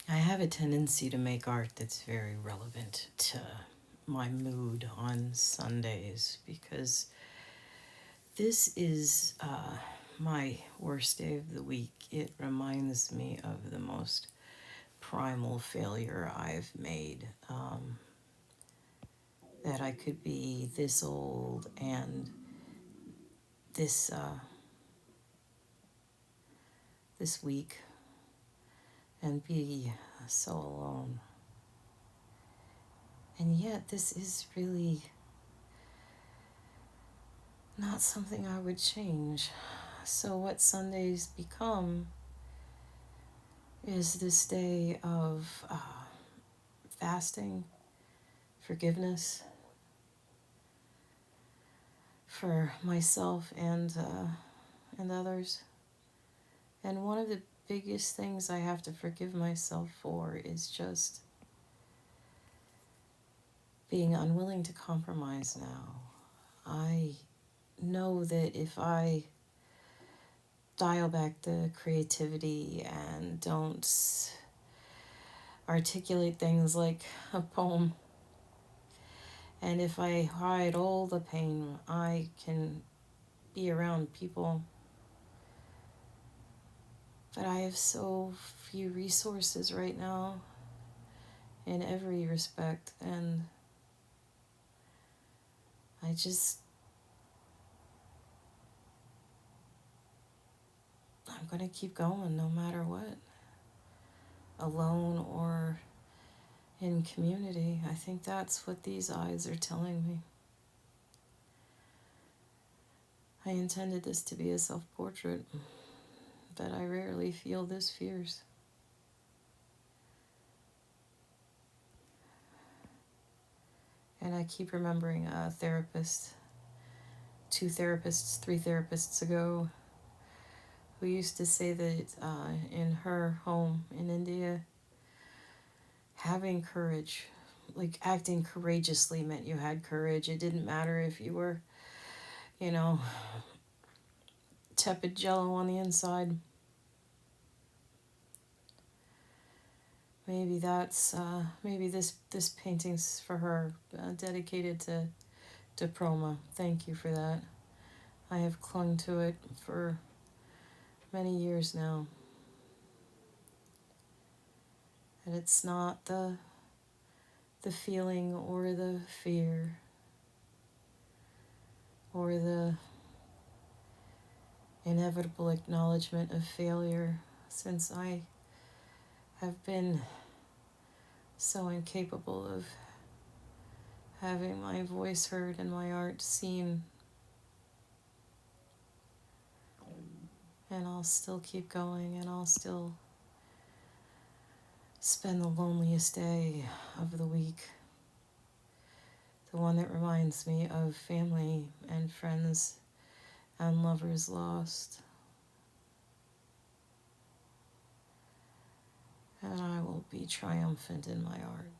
I have a tendency to make art that's very relevant to my mood on Sundays because this is my worst day of the week. It reminds me of the most primal failure I've made. That I could be this old and this this weak and be so alone. And yet, this is really not something I would change. So, what Sundays become is this day of fasting, forgiveness for myself and others. And one of the biggest things I have to forgive myself for is just being unwilling to compromise now. I know that if I dial back the creativity and don't articulate things like a poem, and if I hide all the pain, I can be around people. But I have so few resources right now in every respect, and I just, I'm going to keep going no matter what, alone or in community. I think that's what these eyes are telling me. I intended this to be a self-portrait, but I rarely feel this fierce. And I keep remembering a therapist, 2 therapists, 3 therapists ago, who used to say that in her home in India, having courage, like acting courageously, meant you had courage. It didn't matter if you were, you know, tepid jello on the inside. Maybe that's maybe this painting's for her, dedicated to Proma. Thank you for that. I have clung to it for many years now. And it's not the feeling or the fear or the inevitable acknowledgement of failure, since I have been so incapable of having my voice heard and my art seen. And I'll still keep going, and I'll still spend the loneliest day of the week, the one that reminds me of family and friends and lovers lost. And I will be triumphant in my art.